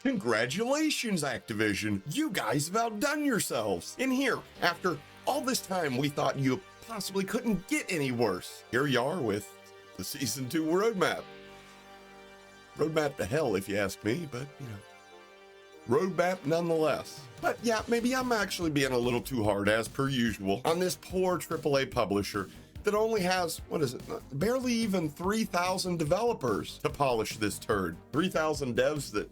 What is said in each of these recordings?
Congratulations, Activision. You guys have outdone yourselves. And here, after all this time we thought you possibly couldn't get any worse, here you are with the Season 2 roadmap. Roadmap to hell, if you ask me, but, you know, roadmap nonetheless. But yeah, maybe I'm actually being a little too hard, as per usual, on this poor AAA publisher that only has, what is it, barely even 3,000 developers to polish this turd. 3,000 devs that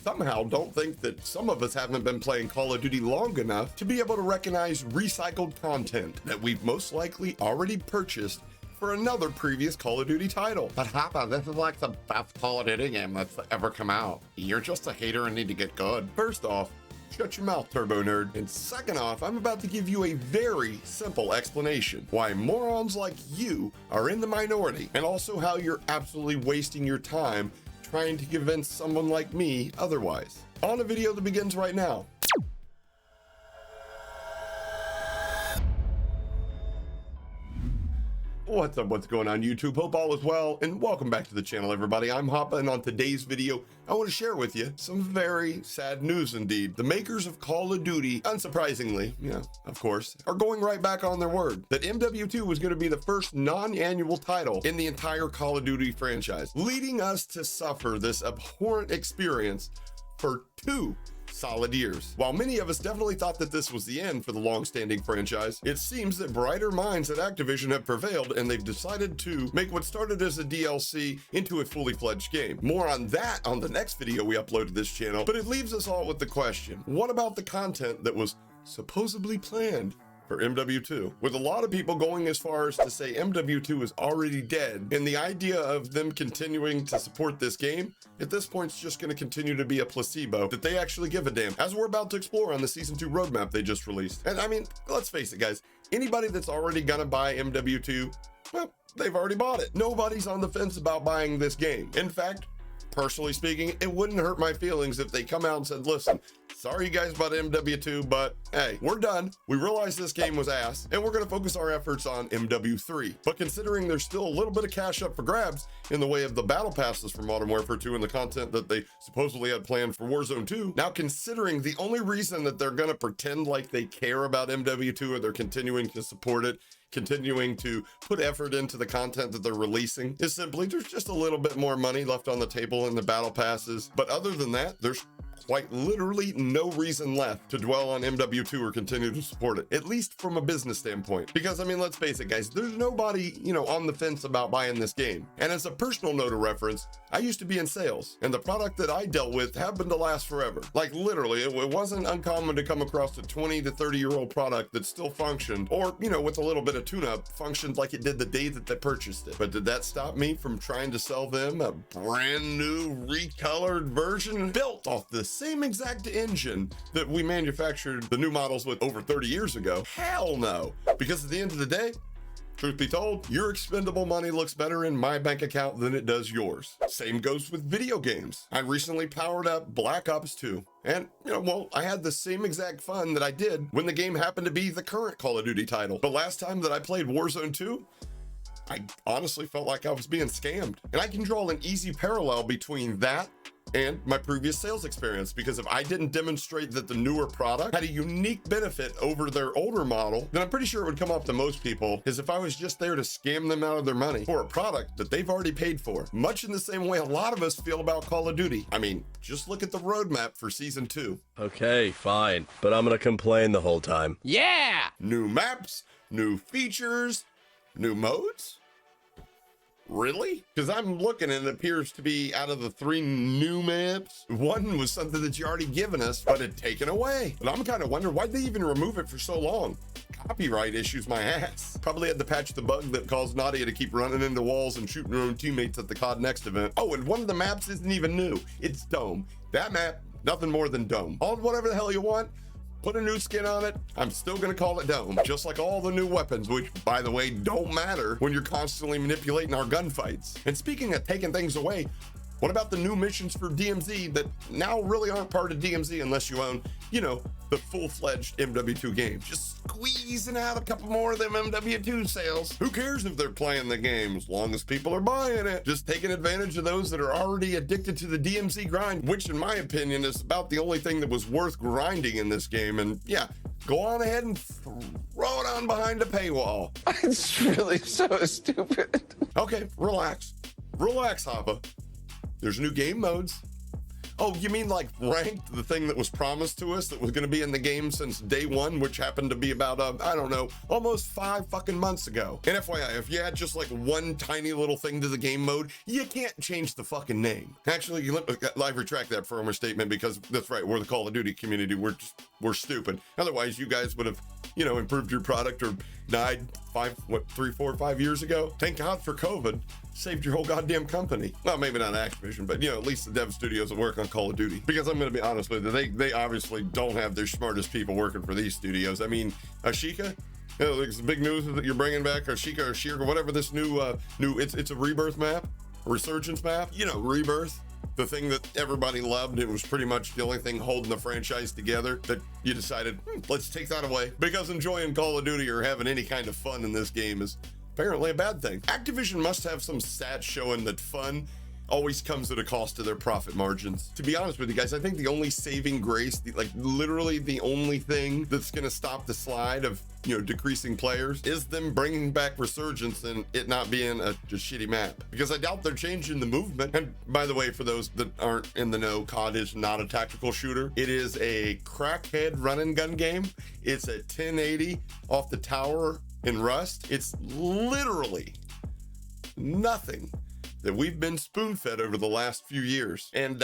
somehow don't think that some of us haven't been playing Call of Duty long enough to be able to recognize recycled content that we've most likely already purchased for another previous Call of Duty title. But Hapa, this is like the best Call of Duty game that's ever come out. You're just a hater and need to get good. First off, shut your mouth, Turbo Nerd. And second off, I'm about to give you a very simple explanation why morons like you are in the minority, and also how you're absolutely wasting your time trying to convince someone like me otherwise. On a video that begins right now. What's up, what's going on YouTube? Hope all is well, and welcome back to the channel, everybody. I'm Hapa, and on today's video, I want to share with you some very sad news indeed. The makers of Call of Duty, unsurprisingly, yeah, of course, are going right back on their word that MW2 was going to be the first non-annual title in the entire Call of Duty franchise, leading us to suffer this abhorrent experience for 2 solid years. While many of us definitely thought that this was the end for the long-standing franchise, it seems that brighter minds at Activision have prevailed, and they've decided to make what started as a DLC into a fully fledged game. More on that on the next video we upload to this channel, but it leaves us all with the question, what about the content that was supposedly planned for MW2? With a lot of people going as far as to say MW2 is already dead, and the idea of them continuing to support this game at this point is just going to continue to be a placebo that they actually give a damn, as we're about to explore on the Season 2 roadmap they just released. And I mean, let's face it, guys, anybody that's already gonna buy MW2, well, they've already bought it. Nobody's on the fence about buying this game. In fact, personally speaking, it wouldn't hurt my feelings if they come out and said, listen, sorry you guys about MW2, but hey, we're done. We realized this game was ass, and we're going to focus our efforts on MW3. But considering there's still a little bit of cash up for grabs in the way of the battle passes for Modern Warfare 2 and the content that they supposedly had planned for Warzone 2, now considering the only reason that they're going to pretend like they care about MW2 or they're continuing to support it, continuing to put effort into the content that they're releasing, is simply there's just a little bit more money left on the table in the battle passes. But other than that, there's quite literally no reason left to dwell on MW2 or continue to support it, at least from a business standpoint. Because I mean, let's face it, guys, there's nobody, you know, on the fence about buying this game. And as a personal note of reference, I used to be in sales, and the product that I dealt with happened to last forever. Like literally, it wasn't uncommon to come across a 20 to 30-year-old product that still functioned, or, you know, with a little bit of tune-up, functioned like it did the day that they purchased it. But did that stop me from trying to sell them a brand new recolored version built off the same exact engine that we manufactured the new models with over 30 years ago? Hell no. Because at the end of the day, truth be told, your expendable money looks better in my bank account than it does yours. Same goes with video games. I recently powered up Black Ops 2. And, you know, well, I had the same exact fun that I did when the game happened to be the current Call of Duty title. The last time that I played Warzone 2, I honestly felt like I was being scammed. And I can draw an easy parallel between that and my previous sales experience, because if I didn't demonstrate that the newer product had a unique benefit over their older model, then I'm pretty sure it would come off to most people as if I was just there to scam them out of their money for a product that they've already paid for. Much in the same way a lot of us feel about Call of Duty. I mean, just look at the roadmap for Season 2. Okay, fine, but I'm gonna complain the whole time. Yeah! New maps, new features, new modes? Really? Because I'm looking and it appears to be out of the 3 new maps, 1 was something that you already given us, but had taken away. And I'm kind of wondering why'd they even remove it for so long? Copyright issues my ass. Probably had to patch the bug that caused Nadia to keep running into walls and shooting her own teammates at the COD Next event. Oh, and one of the maps isn't even new. It's Dome. That map, nothing more than Dome. Call it whatever the hell you want. Put a new skin on it, I'm still gonna call it Dome, just like all the new weapons, which, by the way, don't matter when you're constantly manipulating our gunfights. And speaking of taking things away, What about the new missions for DMZ that now really aren't part of DMZ unless you own, you know, the full-fledged MW2 game? Just squeezing out a couple more of them MW2 sales. Who cares if they're playing the game as long as people are buying it? Just taking advantage of those that are already addicted to the DMZ grind, which in my opinion is about the only thing that was worth grinding in this game. And yeah, go on ahead and throw it on behind a paywall. It's really so stupid. Okay, relax. Relax, Hapa. There's new game modes. Oh, you mean like ranked, the thing that was promised to us that was going to be in the game since day one, which happened to be about, I don't know, almost 5 fucking months ago. And FYI, if you add just like one tiny little thing to the game mode, you can't change the fucking name. Actually, you live retract that former statement because that's right, we're the Call of Duty community. We're stupid. Otherwise, you guys would have, you know, improved your product or died 3, 4, 5 years ago. Thank God for COVID. Saved your whole goddamn company. Well, maybe not Activision, but you know, at least the dev studios that work on Call of Duty. Because I'm going to be honest with you, they obviously don't have their smartest people working for these studios. I mean, Ashika, you know, it's big news that you're bringing back Ashika or Shirka, whatever this new it's a rebirth map, a resurgence map. You know, rebirth. The thing that everybody loved, it was pretty much the only thing holding the franchise together, that you decided, let's take that away. Because enjoying Call of Duty or having any kind of fun in this game is apparently a bad thing. Activision must have some stats showing that fun always comes at a cost to their profit margins. To be honest with you guys, I think the only saving grace, like literally the only thing that's going to stop the slide of, you know, decreasing players is them bringing back Resurgence and it not being a shitty map. Because I doubt they're changing the movement. And by the way, for those that aren't in the know, COD is not a tactical shooter. It is a crackhead run and gun game. It's a 1080 off the tower in Rust. It's literally nothing that we've been spoon-fed over the last few years. And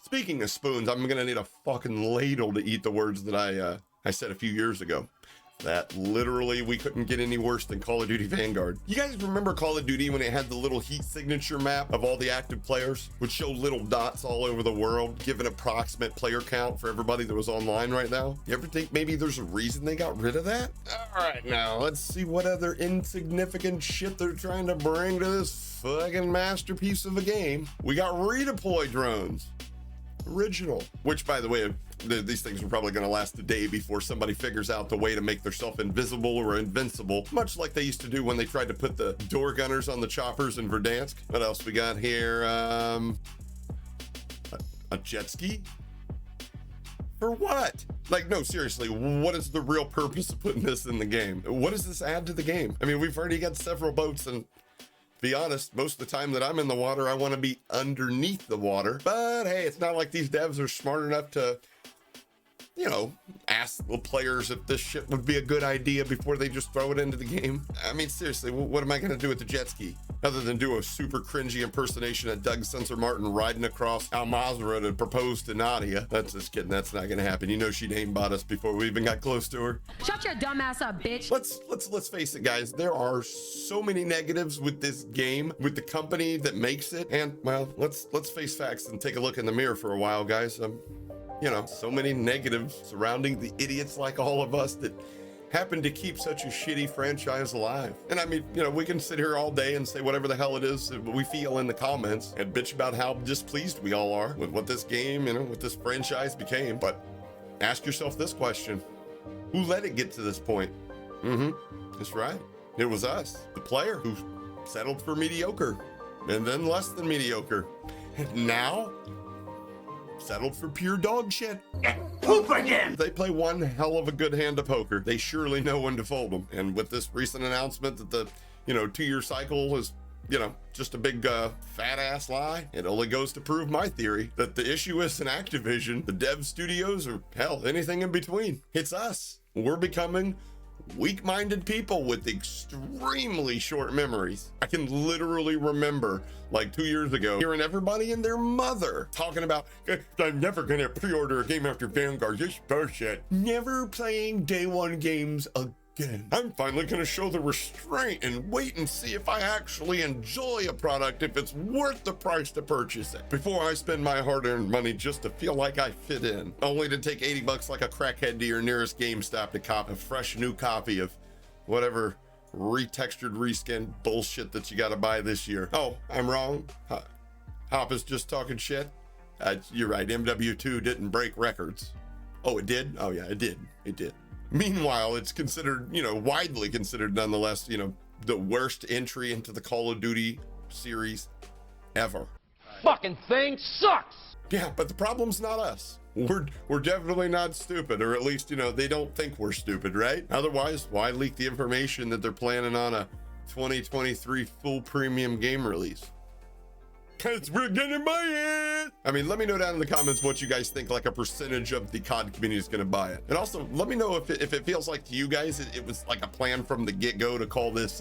speaking of spoons, I'm gonna need a fucking ladle to eat the words that I said a few years ago. That literally we couldn't get any worse than Call of Duty Vanguard. You guys remember Call of Duty when it had the little heat signature map of all the active players, which showed little dots all over the world, give an approximate player count for everybody that was online right now? You ever think maybe there's a reason they got rid of that? All right, now let's see what other insignificant shit they're trying to bring to this fucking masterpiece of a game. We got redeploy drones. Original, which by the way, these things are probably going to last a day before somebody figures out the way to make themselves invisible or invincible, much like they used to do when they tried to put the door gunners on the choppers in Verdansk. What else we got here? A jet ski? For what? Like, no, seriously, what is the real purpose of putting this in the game? What does this add to the game? I mean, we've already got several boats, and to be honest, most of the time that I'm in the water, I want to be underneath the water. But hey, it's not like these devs are smart enough to, you know, ask the players if this shit would be a good idea before they just throw it into the game. I mean, seriously, what am I going to do with the jet ski? Other than do a super cringy impersonation of Doug Sensor Martin riding across Al Mazrah to propose to Nadia. That's just kidding. That's not going to happen. You know she'd aim bot us before we even got close to her. Shut your dumb ass up, bitch. Let's face it, guys. There are so many negatives with this game, with the company that makes it. And well, let's face facts and take a look in the mirror for a while, guys. You know, so many negatives surrounding the idiots like all of us that happen to keep such a shitty franchise alive. And I mean, you know, we can sit here all day and say whatever the hell it is that we feel in the comments and bitch about how displeased we all are with what this game, you know, what this franchise became. But ask yourself this question: who let it get to this point? That's right. It was us, the player, who settled for mediocre and then less than mediocre. And now settled for pure dog shit. Poop again! They play one hell of a good hand of poker. They surely know when to fold them. And with this recent announcement that the, you know, 2-year cycle is, you know, just a big fat ass lie, it only goes to prove my theory that the issue isn't Activision, the dev studios, or hell, anything in between. It's us. We're becoming weak-minded people with extremely short memories. I can literally remember like 2 years ago hearing everybody and their mother talking about, I'm never gonna pre-order a game after Vanguard, this bullshit. Never playing day one games again. I'm finally gonna show the restraint and wait and see if I actually enjoy a product, if it's worth the price to purchase it, before I spend my hard-earned money just to feel like I fit in, only to take 80 bucks like a crackhead to your nearest GameStop to cop a fresh new copy of whatever retextured, reskinned bullshit that you gotta buy this year. Oh, I'm wrong. Hapa's just talking shit. You're right, MW2 didn't break records. Oh, it did? Oh yeah, it did. It did. Meanwhile, it's considered, widely considered nonetheless, the worst entry into the Call of Duty series ever. Fucking thing sucks! Yeah, but the problem's not us. We're definitely not stupid, or at least, they don't think we're stupid, right? Otherwise, why leak the information that they're planning on a 2023 full premium game release? Cause we're gonna buy it. I mean, let me know down in the comments what you guys think, like a percentage of the COD community is gonna buy it. And also let me know if it feels like to you guys, it was like a plan from the get-go to call this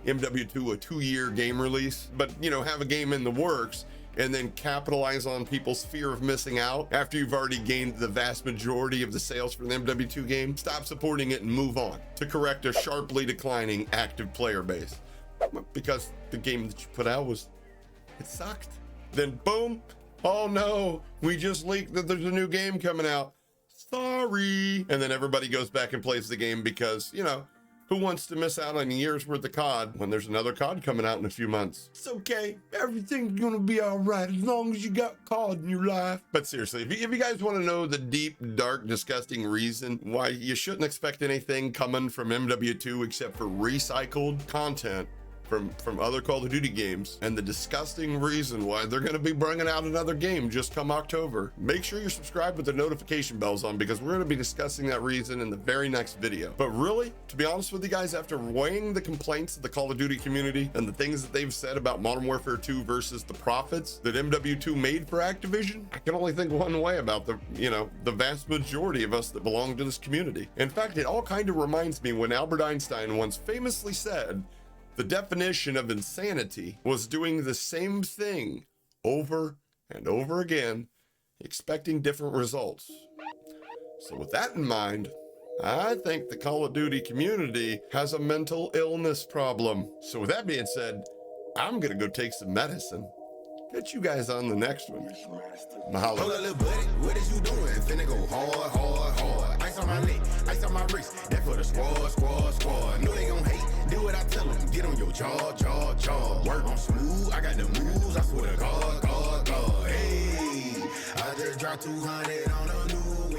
MW2 a 2-year game release, but have a game in the works and then capitalize on people's fear of missing out after you've already gained the vast majority of the sales for the MW2 game. Stop supporting it and move on to correct a sharply declining active player base. Because the game that you put out it sucked. Then boom, oh no, we just leaked that there's a new game coming out. Sorry. And then everybody goes back and plays the game because, who wants to miss out on a year's worth of COD when there's another COD coming out in a few months? It's okay. Everything's gonna be all right as long as you got COD in your life. But seriously, if you guys want to know the deep, dark, disgusting reason why you shouldn't expect anything coming from MW2 except for recycled content from other Call of Duty games, and the disgusting reason why they're going to be bringing out another game just come October, make sure you're subscribed with the notification bells on, because we're going to be discussing that reason in the very next video. But really, to be honest with you guys, after weighing the complaints of the Call of Duty community and the things that they've said about Modern Warfare 2 versus the profits that MW2 made for Activision, I can only think one way about the vast majority of us that belong to this community. In fact, it all kind of reminds me when Albert Einstein once famously said, the definition of insanity was doing the same thing over and over again, expecting different results. So with that in mind, I think the Call of Duty community has a mental illness problem. So with that being said, I'm gonna go take some medicine. Catch you guys on the next one. Mahalo. Hold up, little buddy, what is you doing? Finna go hard, hard, hard. Ice on my neck, ice on my wrist. That for the squad. Know they gon' hate, do what I tell them. Get on your jaw. Work on smooth, I got the moves. I swear to God. Hey, I just dropped 200 on a new